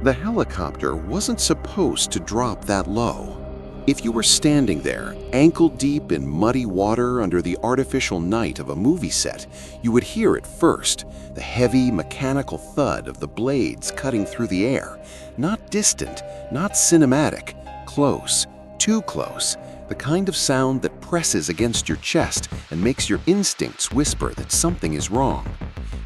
The helicopter wasn't supposed to drop that low. If you were standing there, ankle-deep in muddy water under the artificial night of a movie set, you would hear it first, the heavy, mechanical thud of the blades cutting through the air. Not distant, not cinematic, close, too close, the kind of sound that presses against your chest and makes your instincts whisper that something is wrong.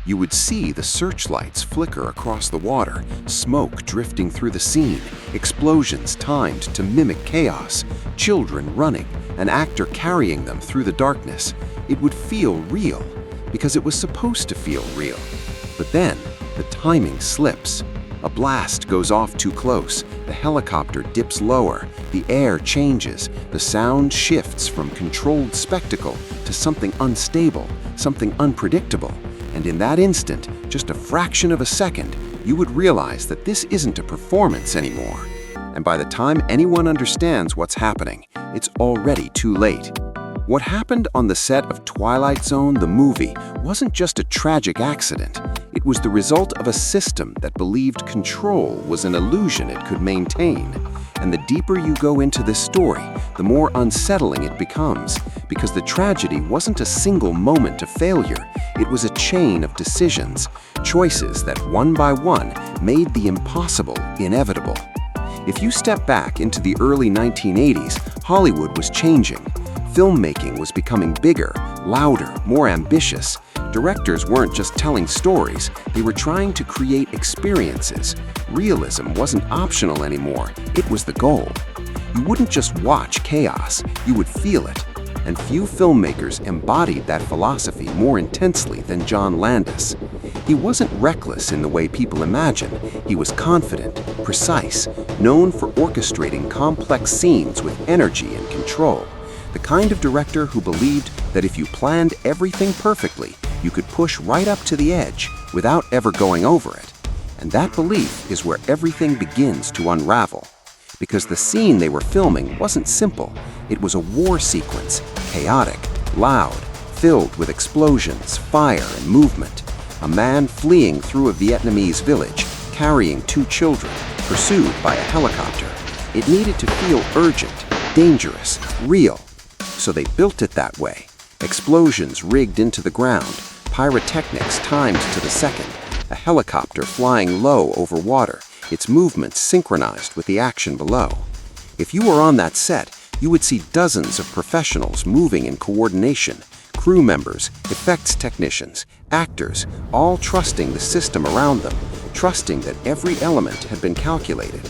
You would see the searchlights flicker across the water, smoke drifting through the scene, explosions timed to mimic chaos, children running, an actor carrying them through the darkness. It would feel real, because it was supposed to feel real. But then, the timing slips. A blast goes off too close, the helicopter dips lower, the air changes, the sound shifts from controlled spectacle to something unstable, something unpredictable. And in that instant, just a fraction of a second, you would realize that this isn't a performance anymore. And by the time anyone understands what's happening, it's already too late. What happened on the set of Twilight Zone, the movie, wasn't just a tragic accident. It was the result of a system that believed control was an illusion it could maintain. And the deeper you go into this story, the more unsettling it becomes, because the tragedy wasn't a single moment of failure. It was a chain of decisions, choices that one by one made the impossible inevitable. If you step back into the early 1980s, Hollywood was changing. Filmmaking was becoming bigger, louder, more ambitious. Directors weren't just telling stories, they were trying to create experiences. Realism wasn't optional anymore, it was the goal. You wouldn't just watch chaos, you would feel it. And few filmmakers embodied that philosophy more intensely than John Landis. He wasn't reckless in the way people imagine. He was confident, precise, known for orchestrating complex scenes with energy and control. The kind of director who believed that if you planned everything perfectly, you could push right up to the edge without ever going over it. And that belief is where everything begins to unravel. Because the scene they were filming wasn't simple. It was a war sequence, chaotic, loud, filled with explosions, fire, and movement. A man fleeing through a Vietnamese village, carrying 2 children, pursued by a helicopter. It needed to feel urgent, dangerous, real. So they built it that way. Explosions rigged into the ground, pyrotechnics timed to the second, a helicopter flying low over water, its movements synchronized with the action below. If you were on that set, you would see dozens of professionals moving in coordination, crew members, effects technicians, actors, all trusting the system around them, trusting that every element had been calculated.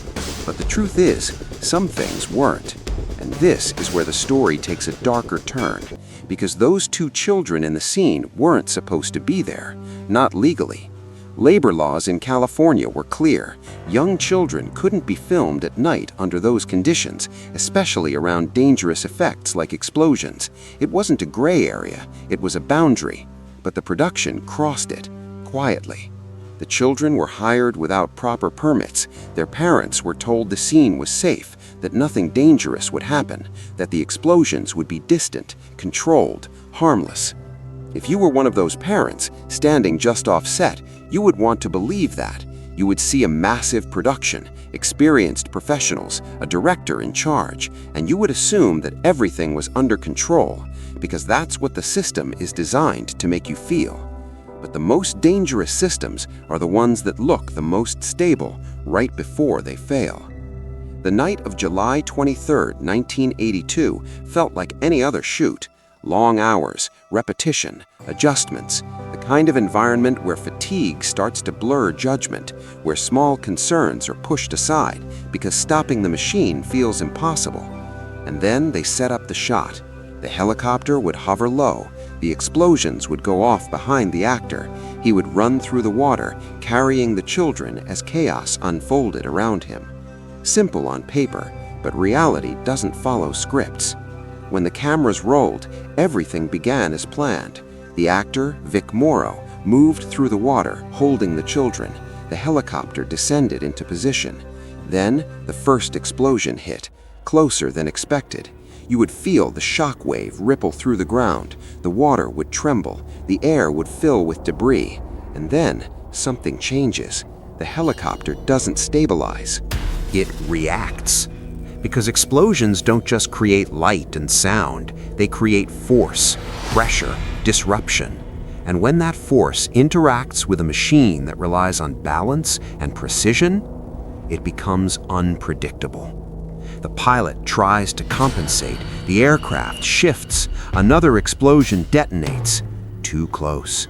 But the truth is, some things weren't. And this is where the story takes a darker turn, because those 2 children in the scene weren't supposed to be there, not legally. Labor laws in California were clear. Young children couldn't be filmed at night under those conditions, especially around dangerous effects like explosions. It wasn't a gray area, it was a boundary. But the production crossed it, quietly. The children were hired without proper permits. Their parents were told the scene was safe, that nothing dangerous would happen, that the explosions would be distant, controlled, harmless. If you were one of those parents, standing just off set, you would want to believe that. You would see a massive production, experienced professionals, a director in charge, and you would assume that everything was under control, because that's what the system is designed to make you feel. But the most dangerous systems are the ones that look the most stable right before they fail. The night of July 23, 1982 felt like any other shoot. Long hours, repetition, adjustments, the kind of environment where fatigue starts to blur judgment, where small concerns are pushed aside because stopping the machine feels impossible. And then they set up the shot. The helicopter would hover low, the explosions would go off behind the actor, he would run through the water, carrying the children as chaos unfolded around him. Simple on paper, but reality doesn't follow scripts. When the cameras rolled, everything began as planned. The actor, Vic Morrow, moved through the water, holding the children. The helicopter descended into position. Then, the first explosion hit, closer than expected. You would feel the shock wave ripple through the ground, the water would tremble, the air would fill with debris. And then, something changes. the helicopter doesn't stabilize. It reacts. Because explosions don't just create light and sound, they create force, pressure, disruption. And when that force interacts with a machine that relies on balance and precision, it becomes unpredictable. The pilot tries to compensate, the aircraft shifts, another explosion detonates. Too close.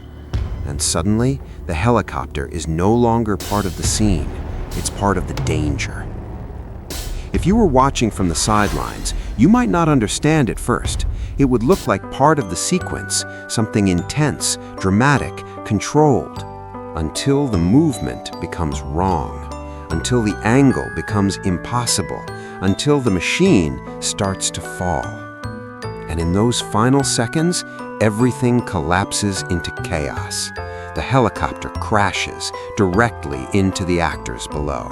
And suddenly, the helicopter is no longer part of the scene, it's part of the danger. If you were watching from the sidelines, you might not understand at first. It would look like part of the sequence, something intense, dramatic, controlled, until the movement becomes wrong, until the angle becomes impossible, until the machine starts to fall. And in those final seconds, everything collapses into chaos. The helicopter crashes directly into the actors below.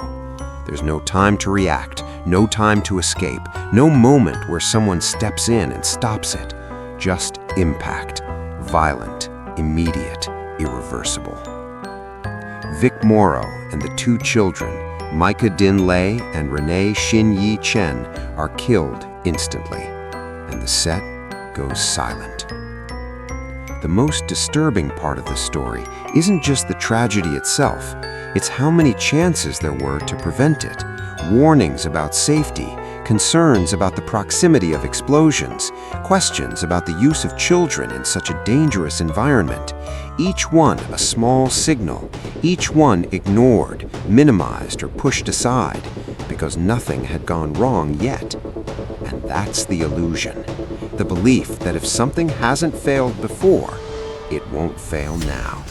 There's no time to react, no time to escape, no moment where someone steps in and stops it. Just impact. Violent, immediate, irreversible. Vic Morrow and the two children, Micah Din Lei and Renee Shin Yi Chen, are killed instantly, and the set goes silent. The most disturbing part of the story isn't just the tragedy itself, it's how many chances there were to prevent it. Warnings about safety, concerns about the proximity of explosions, questions about the use of children in such a dangerous environment. Each one a small signal, each one ignored, minimized, or pushed aside, because nothing had gone wrong yet. And that's the illusion. The belief that if something hasn't failed before, it won't fail now.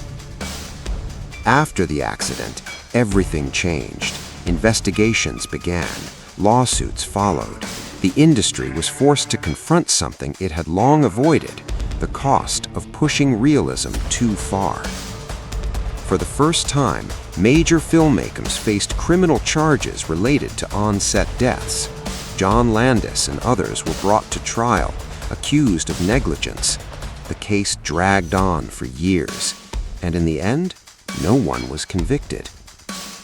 After the accident, everything changed. Investigations began. Lawsuits followed. The industry was forced to confront something it had long avoided, the cost of pushing realism too far. For the first time, major filmmakers faced criminal charges related to on-set deaths. John Landis and others were brought to trial, accused of negligence. The case dragged on for years, and in the end, no one was convicted.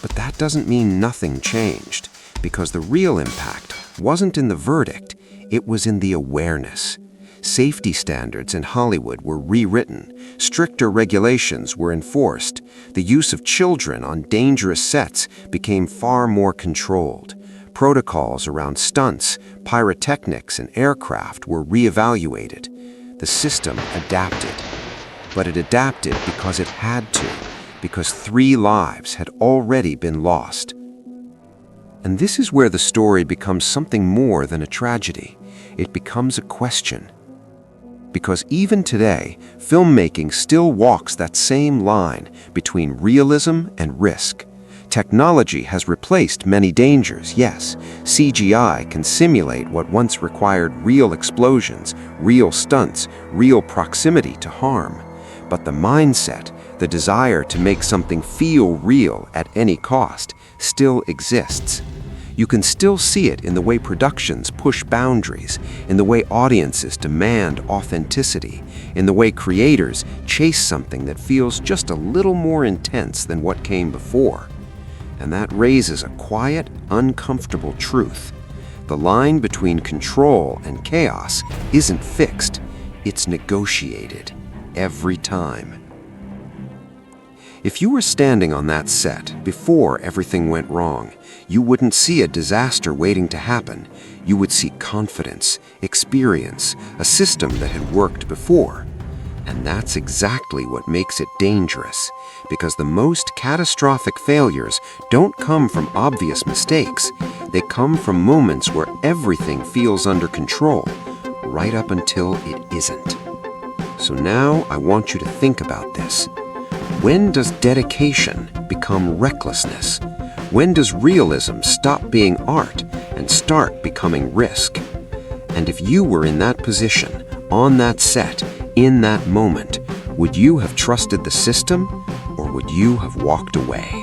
But that doesn't mean nothing changed, because the real impact wasn't in the verdict, it was in the awareness. Safety standards in Hollywood were rewritten, stricter regulations were enforced, the use of children on dangerous sets became far more controlled. Protocols around stunts, pyrotechnics, and aircraft were reevaluated. The system adapted. But it adapted because it had to, because 3 lives had already been lost. And this is where the story becomes something more than a tragedy. It becomes a question. Because even today, filmmaking still walks that same line between realism and risk. Technology has replaced many dangers, yes. CGI can simulate what once required real explosions, real stunts, real proximity to harm. But the mindset, the desire to make something feel real at any cost, still exists. You can still see it in the way productions push boundaries, in the way audiences demand authenticity, in the way creators chase something that feels just a little more intense than what came before. And that raises a quiet, uncomfortable truth. The line between control and chaos isn't fixed, it's negotiated, every time. If you were standing on that set before everything went wrong, you wouldn't see a disaster waiting to happen. You would see confidence, experience, a system that had worked before. And that's exactly what makes it dangerous, because the most catastrophic failures don't come from obvious mistakes. They come from moments where everything feels under control, right up until it isn't. So now I want you to think about this. When does dedication become recklessness? When does realism stop being art and start becoming risk? And if you were in that position, on that set, in that moment, would you have trusted the system, or would you have walked away?